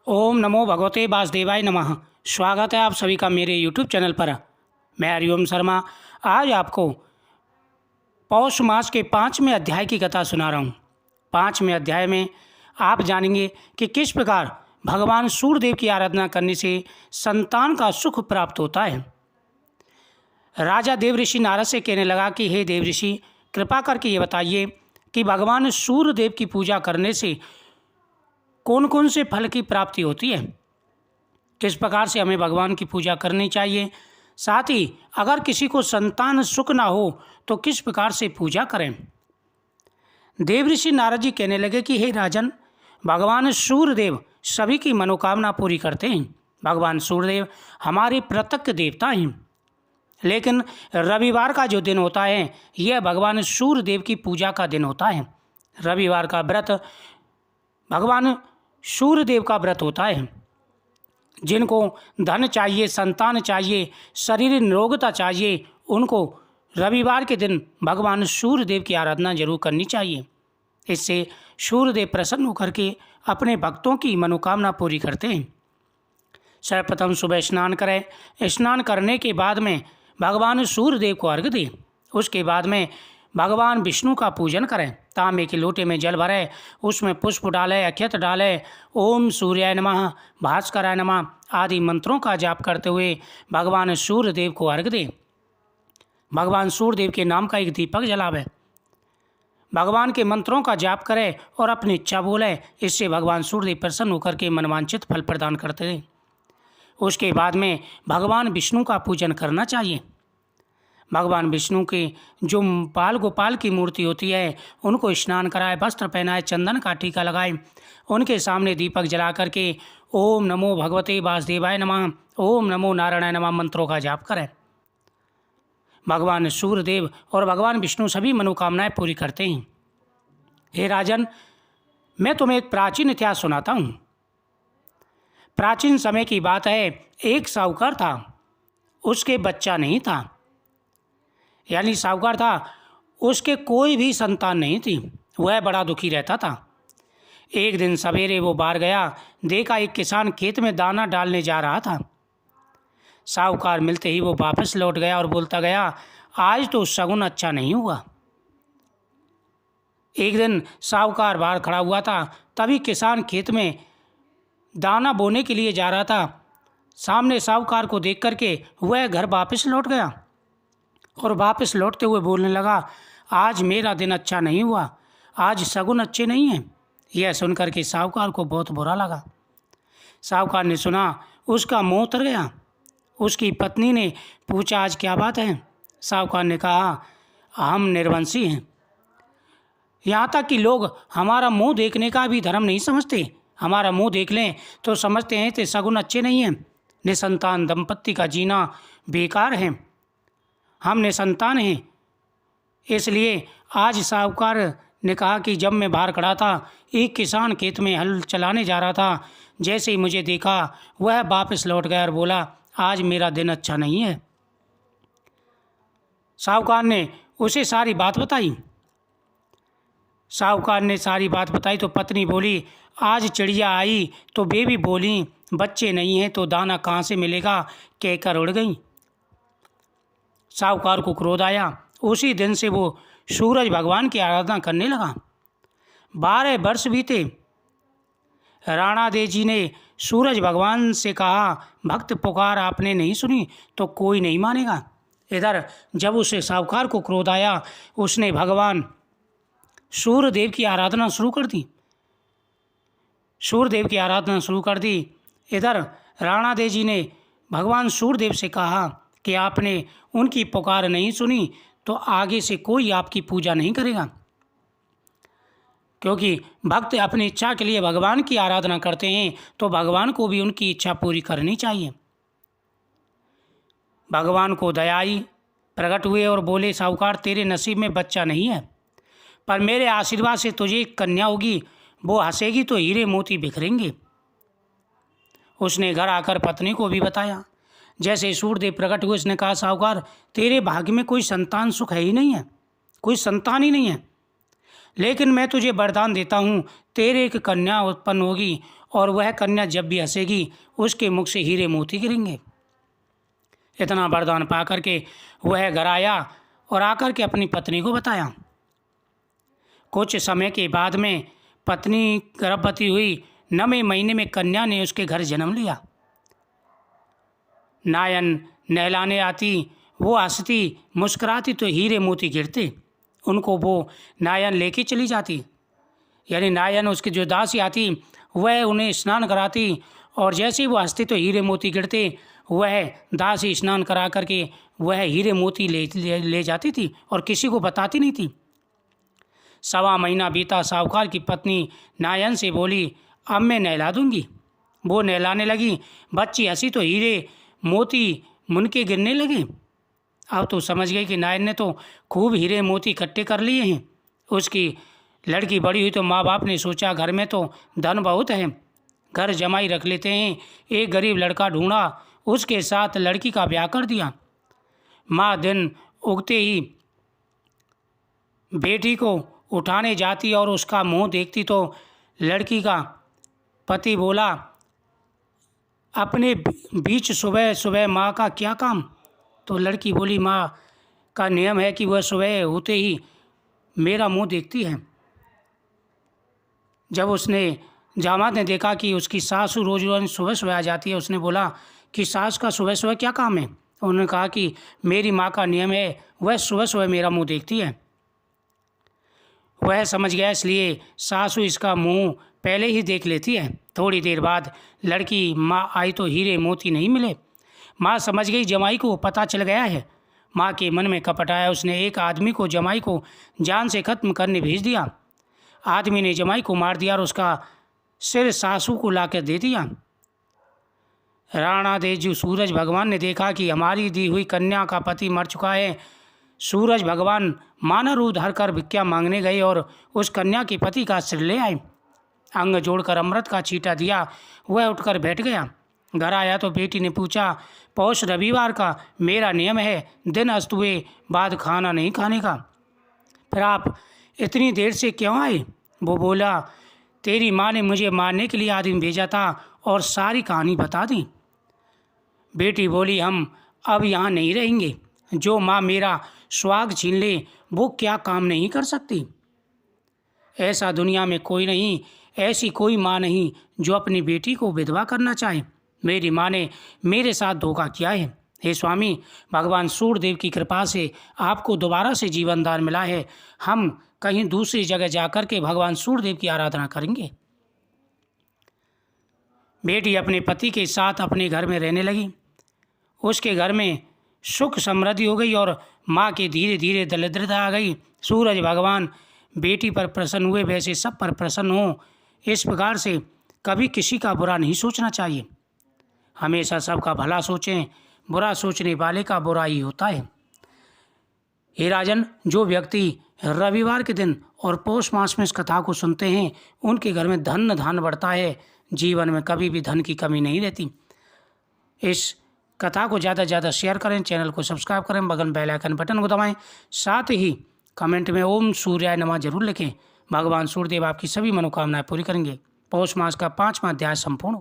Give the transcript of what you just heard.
ओम नमो भगवते वासुदेवाय नमः। स्वागत है आप सभी का मेरे यूट्यूब चैनल पर। मैं हरिओम शर्मा आज आपको पौष मास के 5वें अध्याय की कथा सुना रहा हूँ। 5वें अध्याय में आप जानेंगे कि किस प्रकार भगवान सूर्यदेव की आराधना करने से संतान का सुख प्राप्त होता है। राजा देवऋषि नारद से कहने लगा कि हे देवऋषि, कृपा करके ये बताइए कि भगवान सूर्यदेव की पूजा करने से कौन कौन से फल की प्राप्ति होती है, किस प्रकार से हमें भगवान की पूजा करनी चाहिए, साथ ही अगर किसी को संतान सुख ना हो तो किस प्रकार से पूजा करें। देवऋषि नारद जी कहने लगे कि हे राजन, भगवान सूर्यदेव सभी की मनोकामना पूरी करते हैं। भगवान सूर्यदेव हमारे प्रत्यक्ष देवता हैं, लेकिन रविवार का जो दिन होता है यह भगवान सूर्यदेव की पूजा का दिन होता है। रविवार का व्रत भगवान सूर्यदेव का व्रत होता है। जिनको धन चाहिए, संतान चाहिए, शरीर निरोगता चाहिए, उनको रविवार के दिन भगवान सूर्यदेव की आराधना जरूर करनी चाहिए। इससे सूर्यदेव प्रसन्न होकर के अपने भक्तों की मनोकामना पूरी करते हैं। सर्वप्रथम सुबह स्नान करें। स्नान करने के बाद में भगवान सूर्यदेव को अर्घ्य दें। उसके बाद में भगवान विष्णु का पूजन करें। तांबे के लोटे में जल भरें, उसमें पुष्प डालें, अक्षत डालें, ओम सूर्याय नमः, भास्कराय नमः आदि मंत्रों का जाप करते हुए भगवान सूर्यदेव को अर्घ्य दें। भगवान सूर्यदेव के नाम का एक दीपक जलावें। भगवान के मंत्रों का जाप करें और अपनी इच्छा बोलें। इससे भगवान सूर्यदेव प्रसन्न होकर के मनवांछित फल प्रदान करते हैं। उसके बाद में भगवान विष्णु का पूजन करना चाहिए। भगवान विष्णु के जो बाल गोपाल की मूर्ति होती है उनको स्नान कराए, वस्त्र पहनाए, चंदन का टीका लगाए, उनके सामने दीपक जला करके ओम नमो भगवते वासुदेवाय नमः, ओम नमो नारायणाय नमः मंत्रों का जाप करें। भगवान सूर्यदेव और भगवान विष्णु सभी मनोकामनाएं पूरी करते हैं। हे राजन, मैं तुम्हें एक प्राचीन इतिहास सुनाता हूँ। प्राचीन समय की बात है, एक साहूकार था, उसके बच्चा नहीं था, यानी साहूकार था, उसके कोई भी संतान नहीं थी। वह बड़ा दुखी रहता था। एक दिन सवेरे वो बाहर गया, देखा एक किसान खेत में दाना डालने जा रहा था। साहूकार मिलते ही वो वापस लौट गया और बोलता गया, आज तो शगुन अच्छा नहीं हुआ। एक दिन साहूकार बाहर खड़ा हुआ था, तभी किसान खेत में दाना बोने के लिए जा रहा था। सामने साहूकार को देख करके वह घर वापस लौट गया और वापस लौटते हुए बोलने लगा, आज मेरा दिन अच्छा नहीं हुआ, आज शगुन अच्छे नहीं हैं। यह सुनकर के साहूकार को बहुत बुरा लगा। साहूकार ने सुना, उसका मुंह उतर गया। उसकी पत्नी ने पूछा, आज क्या बात है? साहूकार ने कहा, हम निर्वंशी हैं। यहाँ तक कि लोग हमारा मुंह देखने का भी धर्म नहीं समझते। हमारा मुंह देख लें तो समझते हैं कि शगुन अच्छे नहीं हैं, निसंतान दंपत्ति का जीना बेकार है, हम निसंतान हैं। इसलिए आज साहूकार ने कहा कि जब मैं बाहर खड़ा था, एक किसान खेत में हल चलाने जा रहा था, जैसे ही मुझे देखा वह वापस लौट गया और बोला, आज मेरा दिन अच्छा नहीं है। साहूकार ने उसे सारी बात बताई। साहूकार ने सारी बात बताई तो पत्नी बोली, आज चिड़िया आई तो वे भी बोली, बच्चे नहीं हैं तो दाना कहाँ से मिलेगा, कहकर उड़ गई। साहूकार को क्रोध आया। उसी दिन से वो सूरज भगवान की आराधना करने लगा। 12 वर्ष बीते। राणा देव जी ने सूरज भगवान से कहा, भक्त पुकार आपने नहीं सुनी तो कोई नहीं मानेगा। इधर जब उसे साहूकार को क्रोध आया, उसने भगवान सूर्यदेव की आराधना शुरू कर दी। सूर्यदेव की आराधना शुरू कर दी। इधर राणा देव जी ने भगवान सूर्यदेव से कहा कि आपने उनकी पुकार नहीं सुनी तो आगे से कोई आपकी पूजा नहीं करेगा, क्योंकि भक्त अपनी इच्छा के लिए भगवान की आराधना करते हैं तो भगवान को भी उनकी इच्छा पूरी करनी चाहिए। भगवान को दया आई, प्रकट हुए और बोले, साहूकार तेरे नसीब में बच्चा नहीं है, पर मेरे आशीर्वाद से तुझे एक कन्या होगी, वो हंसेगी तो हीरे मोती बिखरेंगे। उसने घर आकर पत्नी को भी बताया। जैसे सूर्यदेव प्रकट हुए, उसने कहा, साहूकार तेरे भाग्य में कोई संतान सुख है ही नहीं है, कोई संतान ही नहीं है, लेकिन मैं तुझे वरदान देता हूँ, तेरे एक कन्या उत्पन्न होगी और वह कन्या जब भी हंसेगी उसके मुख से हीरे मोती गिरेंगे। इतना वरदान पा करके वह घर आया और आकर के अपनी पत्नी को बताया। कुछ समय के बाद में पत्नी गर्भवती हुई। 9वें महीने में कन्या ने उसके घर जन्म लिया। नायन नहलाने आती, वो हंसती मुस्कुराती तो हीरे मोती गिरते, उनको वो नायन लेके चली जाती। यानी नायन उसकी जो दासी आती वह उन्हें स्नान कराती और जैसे ही वो हंसती तो हीरे मोती गिरते। वह दासी स्नान करा करके वह हीरे मोती ले जाती थी और किसी को बताती नहीं थी। 1.25 महीना बीता। साहूकार की पत्नी नायन से बोली, अब मैं नहला दूंगी। वो नहलाने लगी, बच्ची हंसी तो हीरे मोती मुन के गिरने लगे। अब तो समझ गई कि नायन ने तो खूब हीरे मोती इकट्ठे कर लिए हैं। उसकी लड़की बड़ी हुई तो माँ बाप ने सोचा घर में तो धन बहुत है, घर जमाई रख लेते हैं। एक गरीब लड़का ढूंढा, उसके साथ लड़की का ब्याह कर दिया। माँ दिन उगते ही बेटी को उठाने जाती और उसका मुंह देखती तो लड़की का पति बोला, अपने बीच सुबह सुबह माँ का क्या काम। तो लड़की बोली, माँ का नियम है कि वह सुबह होते ही मेरा मुंह देखती है। जब उसने जामात ने देखा कि उसकी सास रोज रोज सुबह सुबह आ जाती है, उसने बोला कि सास का सुबह सुबह क्या काम है। उन्होंने कहा कि मेरी माँ का नियम है, वह सुबह सुबह मेरा मुंह देखती है। वह समझ गया, इसलिए सासू इसका मुंह पहले ही देख लेती है। थोड़ी देर बाद लड़की माँ आई तो हीरे मोती नहीं मिले। माँ समझ गई जमाई को पता चल गया है। माँ के मन में कपट आया। उसने एक आदमी को जमाई को जान से खत्म करने भेज दिया। आदमी ने जमाई को मार दिया और उसका सिर सासू को लाकर दे दिया। राणा देव सूरज भगवान ने देखा कि हमारी दी हुई कन्या का पति मर चुका है। सूरज भगवान मानव रूप धर कर भिक्षा मांगने गए और उस कन्या के पति का सिर ले आए। अंग जोड़कर अमृत का छींटा दिया, वह उठकर बैठ गया। घर आया तो बेटी ने पूछा, पौष रविवार का मेरा नियम है, दिन अस्त हुए बाद खाना नहीं खाने का, फिर आप इतनी देर से क्यों आए। वो बोला, तेरी माँ ने मुझे मारने के लिए आदमी भेजा था और सारी कहानी बता दी। बेटी बोली, हम अब यहाँ नहीं रहेंगे। जो माँ मेरा सुहाग छीन ले वो क्या काम नहीं कर सकती। ऐसा दुनिया में कोई नहीं, ऐसी कोई माँ नहीं जो अपनी बेटी को विधवा करना चाहे। मेरी माँ ने मेरे साथ धोखा किया है। हे स्वामी, भगवान सूर्यदेव की कृपा से आपको दोबारा से जीवन दान मिला है। हम कहीं दूसरी जगह जाकर के भगवान सूर्यदेव की आराधना करेंगे। बेटी अपने पति के साथ अपने घर में रहने लगी। उसके घर में सुख समृद्धि हो गई और माँ के धीरे धीरे दरिद्रता आ गई। सूरज भगवान बेटी पर प्रसन्न हुए, वैसे सब पर प्रसन्न हो। इस प्रकार से कभी किसी का बुरा नहीं सोचना चाहिए। हमेशा सबका भला सोचें, बुरा सोचने वाले का बुरा ही होता है। हे राजन, जो व्यक्ति रविवार के दिन और पौष मास में इस कथा को सुनते हैं उनके घर में धन धान बढ़ता है। जीवन में कभी भी धन की कमी नहीं रहती। इस कथा को ज़्यादा से ज़्यादा शेयर करें, चैनल को सब्सक्राइब करें, बगल बेल आइकन बटन को दबाएं। साथ ही कमेंट में ओम सूर्याय नमः जरूर लिखें। भगवान सूर्यदेव आपकी सभी मनोकामनाएं पूरी करेंगे। पौष मास का 5वां अध्याय संपूर्ण।